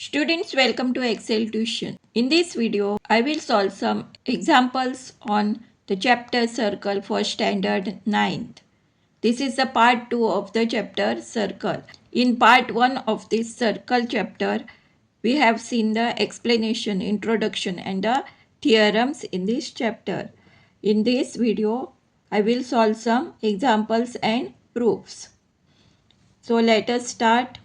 Students, welcome to Excel Tuition. In this video, I will solve some examples on the chapter Circle for Standard 9th. This is the part 2 of the chapter Circle. In part 1 of this Circle chapter, we have seen the explanation, introduction and the theorems in this chapter. In this video, I will solve some examples and proofs. So let us start.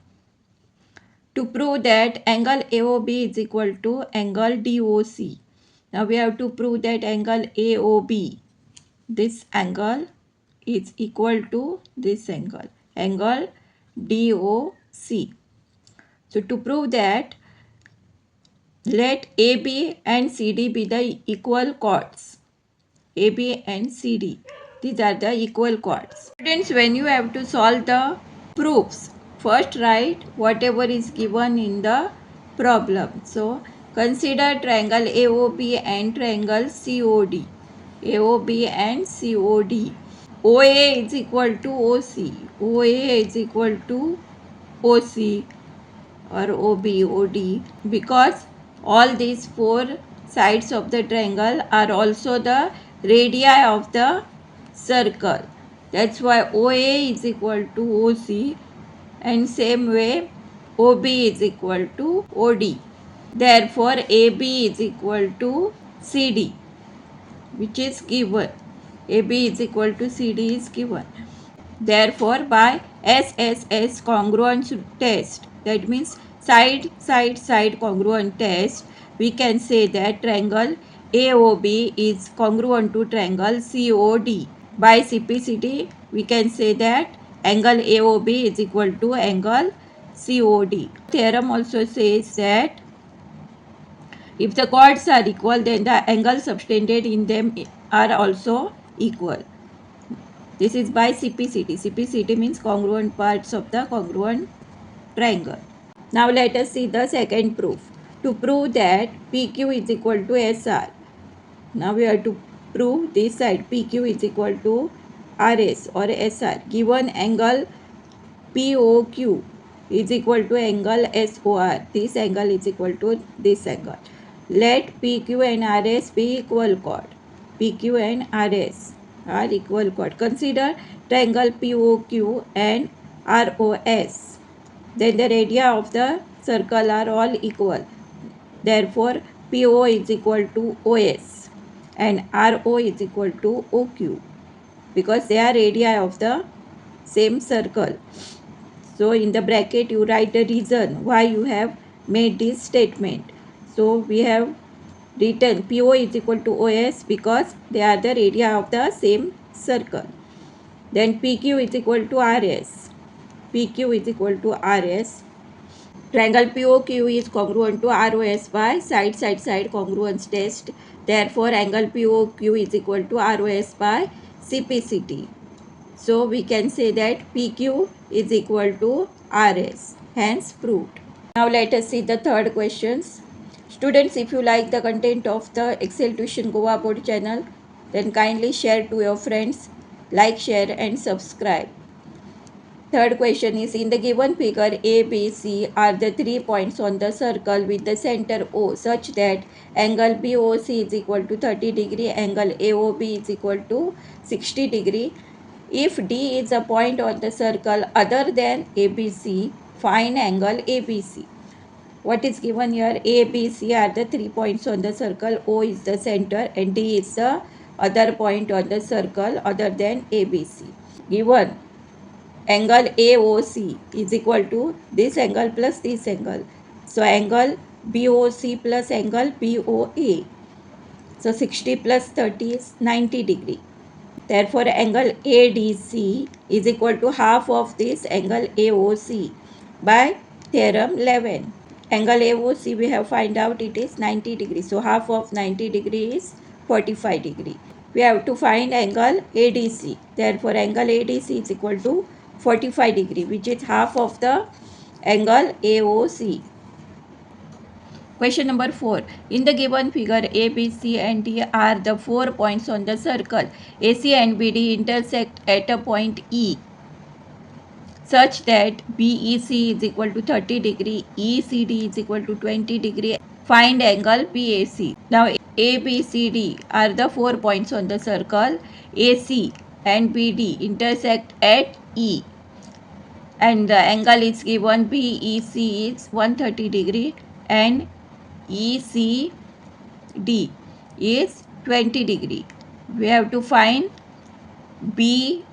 To prove that angle AOB is equal to angle DOC. Now we have to prove that angle AOB, this angle is equal to this angle DOC. So to prove that, let AB and CD be the equal chords. AB and CD, these are the equal chords. Students, when you have to solve the proofs, first write whatever is given in the problem. So consider triangle AOB and triangle COD. AOB and COD. OA is equal to OC. OA is equal to OC or OB, OD, because all these four sides of the triangle are also the radii of the circle. That's why OA is equal to OC, and same way OB is equal to OD. Therefore AB is equal to CD, which is given. AB is equal to CD is given. Therefore, by SSS congruence test, that means side congruent test, we can say that triangle AOB is congruent to triangle COD. By CPCD, we can say that angle AOB is equal to angle COD. Theorem also says that if the chords are equal, then the angles subtended in them are also equal. This is by CPCD. CPCD means congruent parts of the congruent triangle. Now let us see the second proof. To prove that PQ is equal to SR. Now we have to prove this side PQ is equal to RS or SR. Given angle POQ is equal to angle SOR. This angle is equal to this angle. Let PQ and RS be equal chord. PQ and RS are equal chord. Consider triangle POQ and ROS. Then the radii of the circle are all equal. Therefore, PO is equal to OS and RO is equal to OQ, because they are radii of the same circle. So in the bracket you write the reason why you have made this statement. So we have written PO is equal to OS because they are the radii of the same circle. Then PQ is equal to RS. PQ is equal to RS. Triangle POQ is congruent to ROS by side congruence test. Therefore, angle POQ is equal to ROS by CPCD. So we can say that PQ is equal to RS. Hence proved. Now let us see the third questions. Students, if you like the content of the Excel Tuition Goa board channel, then kindly share to your friends, like, share and subscribe. Third question is, in the given figure A, B, C are the 3 points on the circle with the center O such that angle BOC is equal to 30 degree, angle AOB is equal to 60 degree. If D is a point on the circle other than ABC, find angle ABC. What is given here? A, B, C are the 3 points on the circle, O is the center and D is the other point on the circle other than ABC. Given angle AOC is equal to this angle plus this angle. So angle BOC plus angle BOA. So 60 plus 30 is 90 degree. Therefore angle ADC is equal to half of this angle AOC by theorem 11. Angle AOC we have find out it is 90 degree. So half of 90 degree is 45 degree. We have to find angle ADC. Therefore angle ADC is equal to 45 degree, which is half of the angle AOC. Question number 4. In the given figure, A, B, C and D are the 4 points on the circle. AC and BD intersect at a point E. such that BEC is equal to 30 degree, ECD is equal to 20 degree. Find angle BAC. Now ABCD are the 4 points on the circle. AC and BD intersect at E, and the angle is given BEC is 130 degree and ECD is 20 degree. We have to find BAC.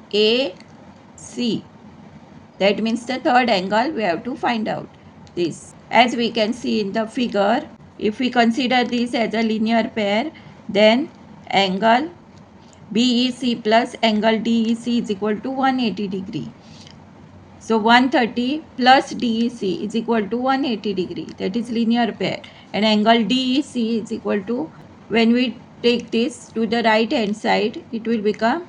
That means the third angle we have to find out this. As we can see in the figure, if we consider this as a linear pair, then angle BEC plus angle DEC is equal to 180 degree. So 130 plus DEC is equal to 180 degree. That is linear pair. And angle DEC is equal to, when we take this to the right hand side, it will become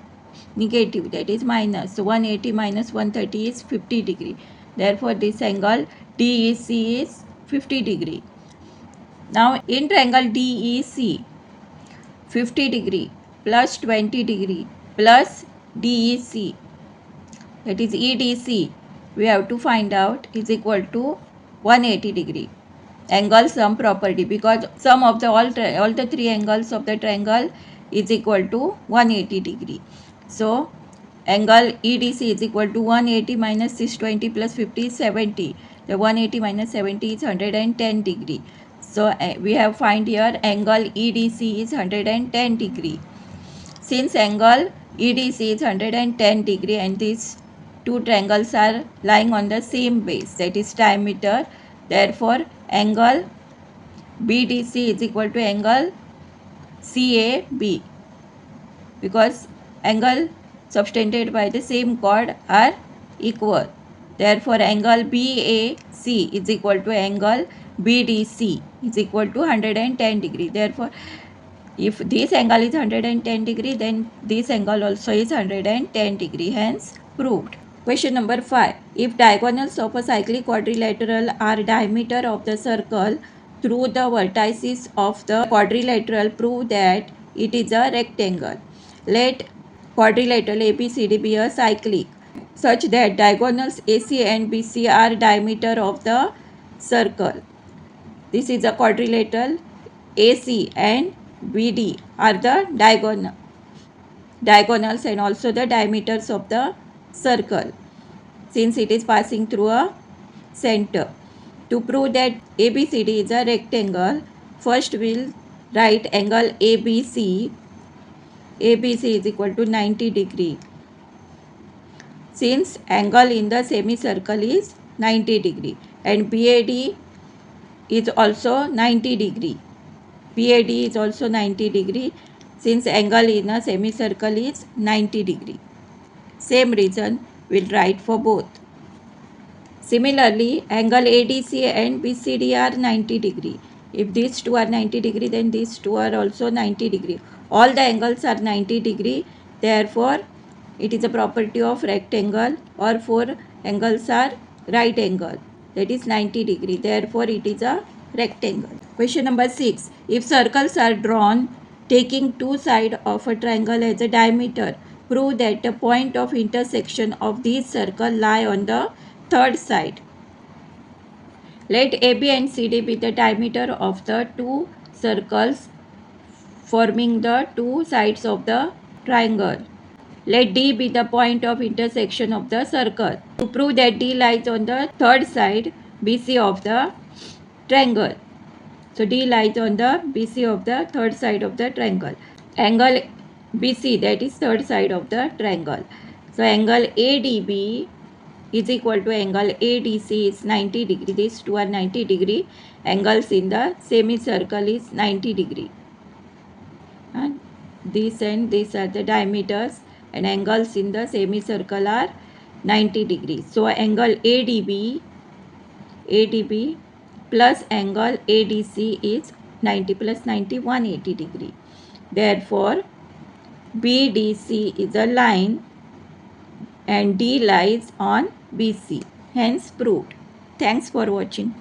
negative, that is minus. So 180 minus 130 is 50 degree. Therefore this angle DEC is 50 degree. Now in triangle DEC, 50 degree plus 20 degree plus DEC, that is EDC, we have to find out, is equal to 180 degree. Angle sum property, because sum of the all the three angles of the triangle is equal to 180 degree. So angle EDC is equal to 180 minus 620 plus 50 is 70. The 180 minus 70 is 110 degree. So we have find here angle EDC is 110 degree. Since angle EDC is 110 degree and these two triangles are lying on the same base, that is diameter, therefore angle BDC is equal to angle CAB, because angle subtended by the same chord are equal. Therefore angle BAC is equal to angle BDC is equal to 110 degree. Therefore if this angle is 110 degree, then this angle also is 110 degree, hence proved. Question number 5. If diagonals of a cyclic quadrilateral are diameter of the circle through the vertices of the quadrilateral, prove that it is a rectangle. Let quadrilateral ABCD be a cyclic such that diagonals AC and BC are diameter of the circle. This is a quadrilateral. AC and BD are the diagonals and also the diameters of the circle, since it is passing through a center. To prove that ABCD is a rectangle, first we'll write angle ABC. ABC is equal to 90 degree. Since angle in the semicircle is 90 degree and BAD is also 90 degree. BAD is also 90 degree, since angle in a semicircle is 90 degree. Same reason we'll write for both. Similarly, angle ADC and BCD are 90 degree. If these two are 90 degree, then these two are also 90 degree. All the angles are 90 degree. Therefore, it is a property of rectangle, or four angles are right angle, that is 90 degree. Therefore, it is a rectangle. Question number 6. If circles are drawn taking two sides of a triangle as a diameter, prove that the point of intersection of these circles lie on the third side. Let AB and CD be the diameter of the two circles forming the two sides of the triangle. Let D be the point of intersection of the circle. To prove that D lies on the third side BC of the triangle. So D lies on the BC of the third side of the triangle. Angle BC, that is third side of the triangle. So angle ADB is equal to angle ADC is 90 degree. These two are 90 degree. Angles in the semicircle is 90 degree. And this and this are the diameters, and angles in the semicircle are 90 degrees. So angle ADB plus angle ADC is 90 plus 90, 180 degree. Therefore, BDC is a line and D lies on BC. Hence proved. Thanks for watching.